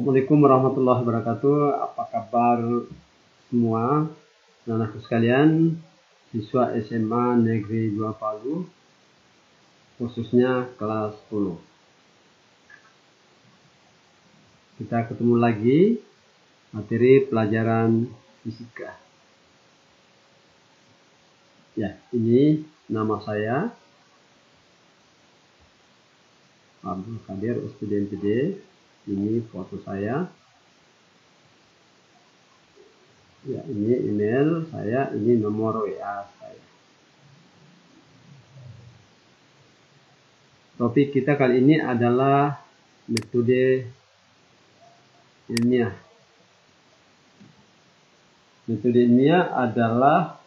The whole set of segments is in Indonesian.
Assalamualaikum warahmatullahi wabarakatuh. Apa kabar semua anak-anakku sekalian, siswa SMA Negeri 2 Palu, khususnya kelas 10. Kita ketemu lagi materi pelajaran fisika. Ya, ini nama saya Abdul Qadir SPDMPD. Ini foto saya. Ya, ini email saya, ini nomor WA saya. Topik kita kali ini adalah metode ilmiah. Metode ilmiah adalah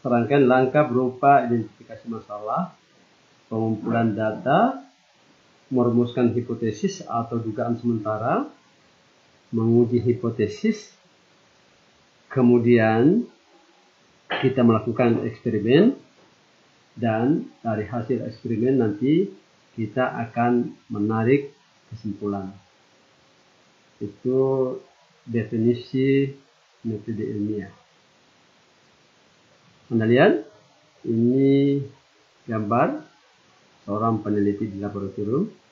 serangkaian langkah berupa identifikasi masalah, pengumpulan data, merumuskan hipotesis atau dugaan sementara, menguji hipotesis, kemudian kita melakukan eksperimen, dan dari hasil eksperimen nanti kita akan menarik kesimpulan. Itu definisi metode ilmiah. Anda lihat, ini gambar seorang peneliti di laboratorium.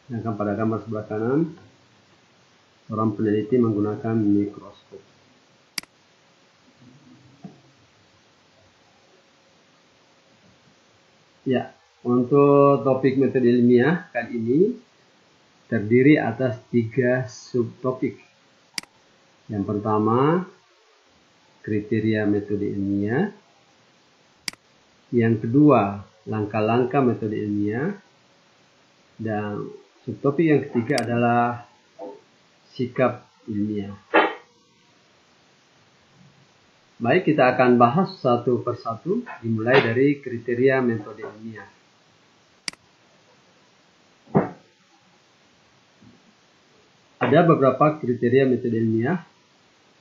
Sedangkan pada gambar sebelah kanan, seorang peneliti menggunakan mikroskop. Ya, untuk topik metode ilmiah kali ini terdiri atas 3 subtopik. Yang pertama, kriteria metode ilmiah. Yang kedua, langkah-langkah metode ilmiah. Dan subtopik yang ketiga adalah sikap ilmiah. Baik, kita akan bahas satu persatu, dimulai dari kriteria metode ilmiah. Ada beberapa kriteria metode ilmiah.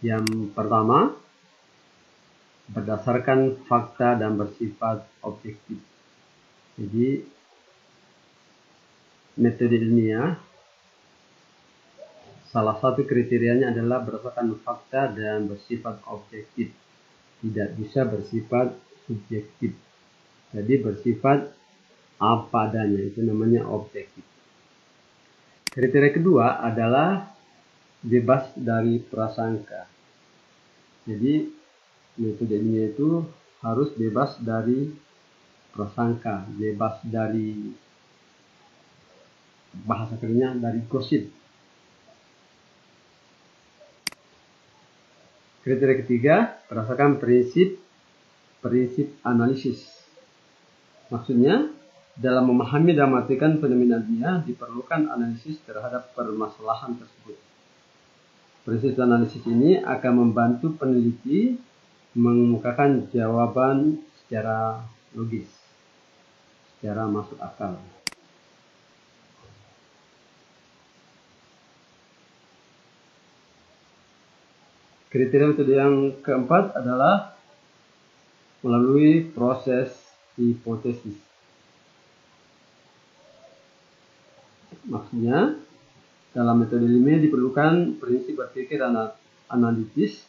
Yang pertama, berdasarkan fakta dan bersifat objektif. Jadi, metode ilmiah, salah satu kriterianya adalah berdasarkan fakta dan bersifat objektif. Tidak bisa bersifat subjektif. Jadi bersifat apa adanya, itu namanya objektif. Kriteria kedua adalah bebas dari prasangka. Jadi metode ilmiah itu harus bebas dari prasangka, bebas dari, bahasa kerennya, dari gosip. Kriteria ketiga berdasarkan prinsip analisis. Maksudnya, dalam memahami dan mengartikan fenomena ilmiah diperlukan analisis terhadap permasalahan tersebut. Prinsip analisis ini akan membantu peneliti mengemukakan jawaban secara logis, secara masuk akal. Kriteria metode yang keempat adalah melalui proses hipotesis. Maksudnya, dalam metode ilmiah diperlukan prinsip berpikir analitis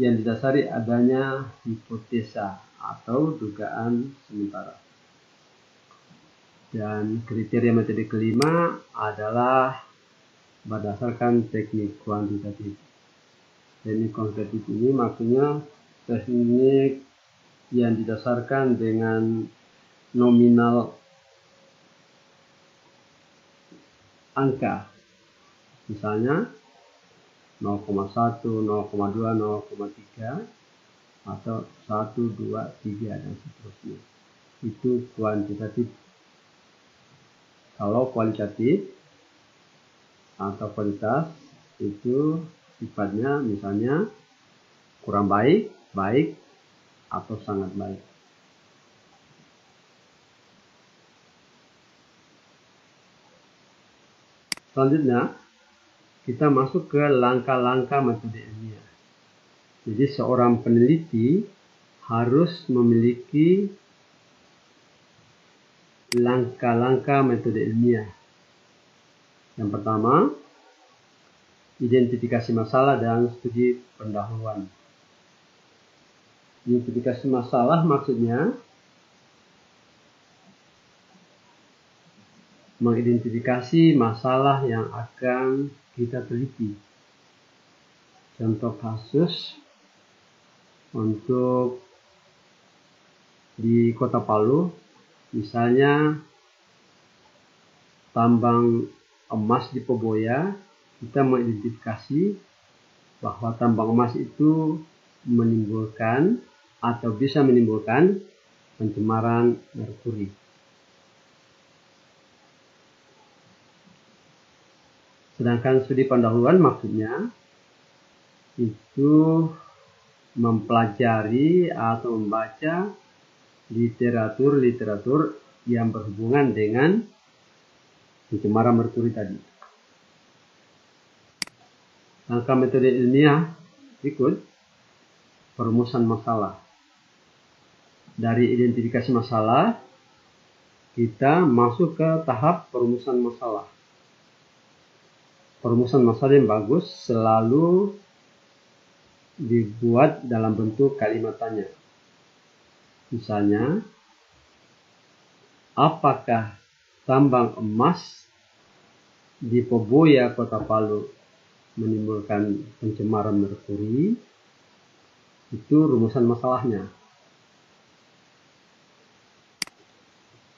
yang didasari adanya hipotesa atau dugaan sementara. Dan kriteria metode kelima adalah berdasarkan teknik kuantitatif. Teknik kuantitatif ini maksudnya teknik yang didasarkan dengan nominal angka. Misalnya 0,1, 0,2, 0,3 atau 1, 2, 3 dan seterusnya. Itu kuantitatif. Kalau kualitatif atau kualitas itu sifatnya misalnya kurang baik, baik, atau sangat baik. Selanjutnya, kita masuk ke langkah-langkah metode ilmiah. Jadi seorang peneliti harus memiliki langkah-langkah metode ilmiah. Yang pertama, identifikasi masalah dan studi pendahuluan. Identifikasi masalah maksudnya mengidentifikasi masalah yang akan kita teliti. Contoh kasus untuk di Kota Palu, misalnya tambang emas di Poboya, kita mengidentifikasi bahwa tambang emas itu menimbulkan atau bisa menimbulkan pencemaran merkuri. Sedangkan studi pendahuluan maksudnya itu mempelajari atau membaca literatur yang berhubungan dengan pencemaran merkuri tadi. Langkah metode ilmiah berikut: perumusan masalah. Dari identifikasi masalah, kita masuk ke tahap perumusan masalah. Perumusan masalah yang bagus selalu dibuat dalam bentuk kalimat tanya. Misalnya, apakah tambang emas di Poboya, Kota Palu menimbulkan pencemaran merkuri? Itu rumusan masalahnya.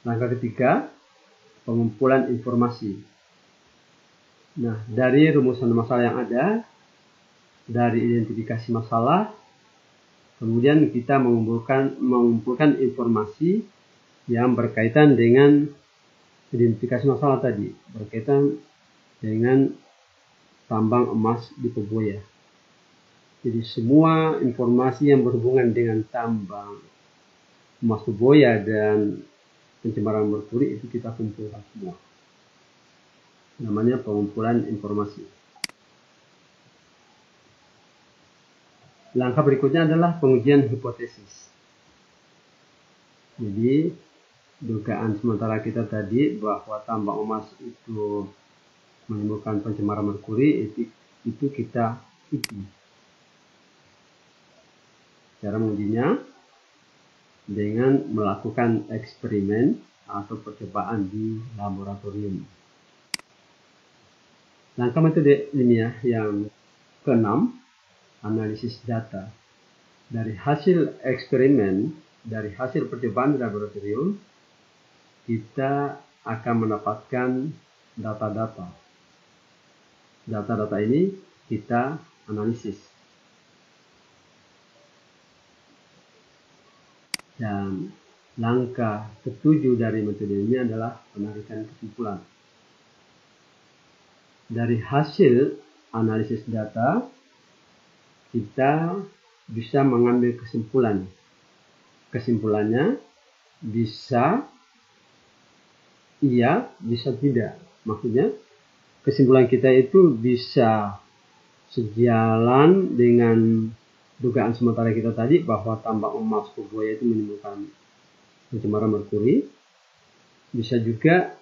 Langkah ketiga, pengumpulan informasi. Nah, dari rumusan masalah yang ada, dari identifikasi masalah, kemudian kita mengumpulkan informasi yang berkaitan dengan identifikasi masalah tadi, berkaitan dengan tambang emas di Poboya. Jadi semua informasi yang berhubungan dengan tambang emas Poboya dan pencemaran merkuri itu kita kumpulkan semua. Namanya pengumpulan informasi. Langkah berikutnya adalah pengujian hipotesis. Jadi dugaan sementara kita tadi bahwa tambang emas itu menimbulkan pencemaran merkuri itu kita uji. Cara mengujinya dengan melakukan eksperimen atau percobaan di laboratorium. Langkah metode ilmiah yang keenam, analisis data. Dari hasil eksperimen, dari hasil percobaan di laboratorium, kita akan mendapatkan data-data. Data-data ini kita analisis. Dan langkah ketujuh dari metode ini adalah penarikan kesimpulan. Dari hasil analisis data, kita bisa mengambil kesimpulan. Kesimpulannya bisa iya, bisa tidak. Maksudnya, kesimpulan kita itu bisa sejalan dengan dugaan sementara kita tadi bahwa tambang emas Poboya itu menimbulkan pencemaran merkuri. Bisa juga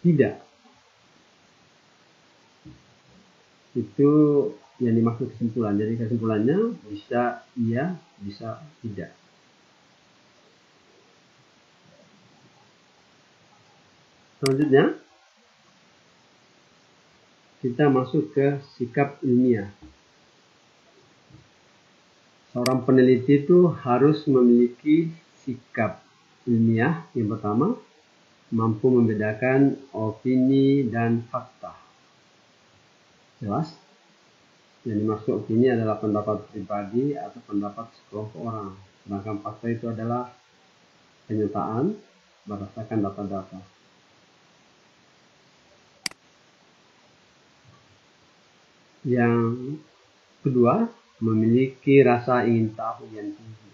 tidak. Itu yang dimaksud kesimpulan. Jadi kesimpulannya bisa iya, bisa tidak. Selanjutnya, kita masuk ke sikap ilmiah. Seorang peneliti itu harus memiliki sikap ilmiah. Yang pertama, mampu membedakan opini dan fakta. Jelas? Yang dimaksud opini adalah pendapat pribadi atau pendapat sekelompok orang. Sedangkan fakta itu adalah kenyataan berdasarkan data-data. Yang kedua, memiliki rasa ingin tahu yang tinggi.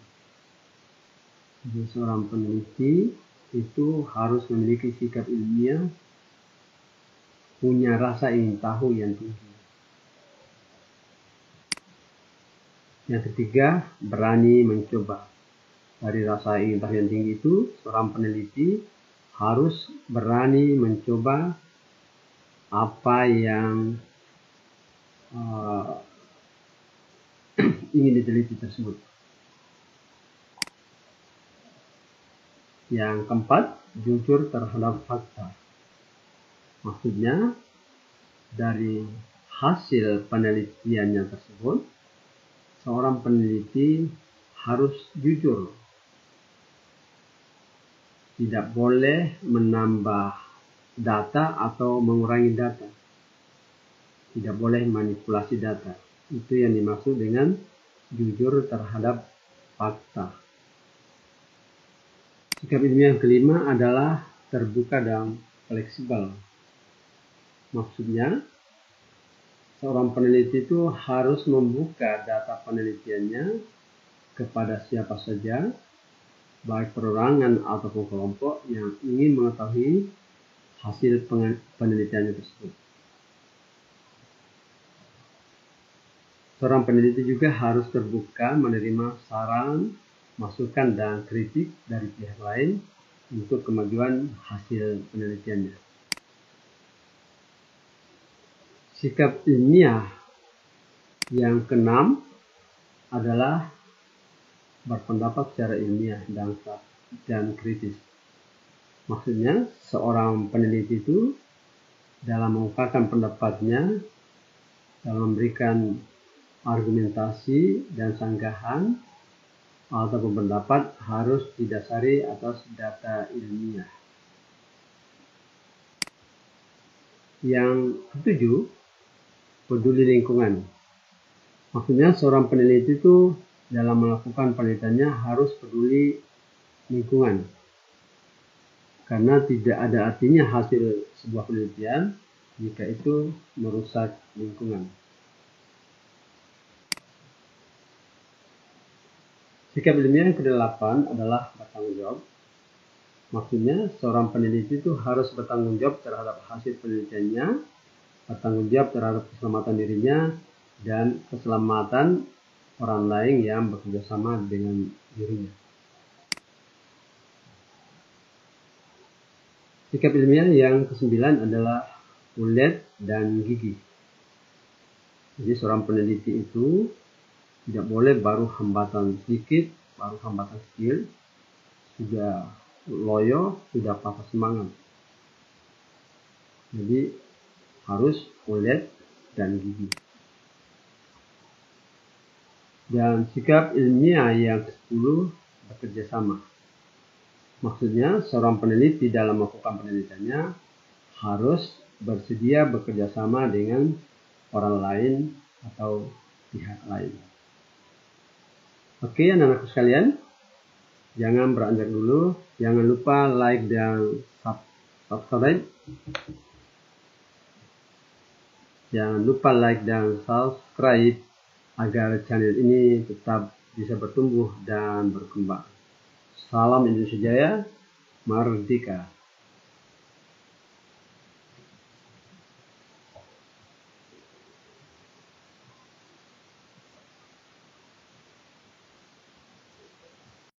Jadi seorang peneliti itu harus memiliki sikap ilmiah, punya rasa ingin tahu yang tinggi. Yang ketiga, berani mencoba. Dari rasa ingin tahu yang tinggi itu, seorang peneliti harus berani mencoba apa yang ingin diteliti tersebut. Yang keempat, jujur terhadap fakta. Maksudnya, dari hasil penelitiannya tersebut, seorang peneliti harus jujur. Tidak boleh menambah data atau mengurangi data. Tidak boleh manipulasi data. Itu yang dimaksud dengan jujur terhadap fakta. Sikap ilmiah yang kelima adalah terbuka dan fleksibel. Maksudnya, seorang peneliti itu harus membuka data penelitiannya kepada siapa saja, baik perorangan ataupun kelompok yang ingin mengetahui hasil penelitiannya tersebut. Seorang peneliti juga harus terbuka menerima saran, masukan, dan kritik dari pihak lain untuk kemajuan hasil penelitiannya. Sikap ilmiah yang keenam adalah berpendapat secara ilmiah dan kritis. Maksudnya, seorang peneliti itu dalam mengungkapkan pendapatnya, dalam memberikan argumentasi dan sanggahan atau pendapat harus didasari atas data ilmiah. Yang ketujuh, peduli lingkungan. Maksudnya seorang peneliti itu dalam melakukan penelitiannya harus peduli lingkungan. Karena tidak ada artinya hasil sebuah penelitian jika itu merusak lingkungan. Sikap ilmiah yang ke-8 adalah bertanggung jawab. Maksudnya, seorang peneliti itu harus bertanggung jawab terhadap hasil penelitiannya, bertanggung jawab terhadap keselamatan dirinya, dan keselamatan orang lain yang bekerja sama dengan dirinya. Sikap ilmiah yang ke-9 adalah kulit dan gigi. Jadi seorang peneliti itu tidak boleh baru hambatan sedikit, baru hambatan kecil, sudah loyo, sudah patah semangat. Jadi harus kulit dan gigi. Dan sikap ilmiah yang ke-10 bekerja sama. Maksudnya seorang peneliti dalam melakukan penelitiannya harus bersedia bekerja sama dengan orang lain atau pihak lain. Oke, anak-anakku sekalian, jangan beranjak dulu. Jangan lupa like dan subscribe. Jangan lupa like dan subscribe agar channel ini tetap bisa bertumbuh dan berkembang. Salam Indonesia Jaya, Merdeka!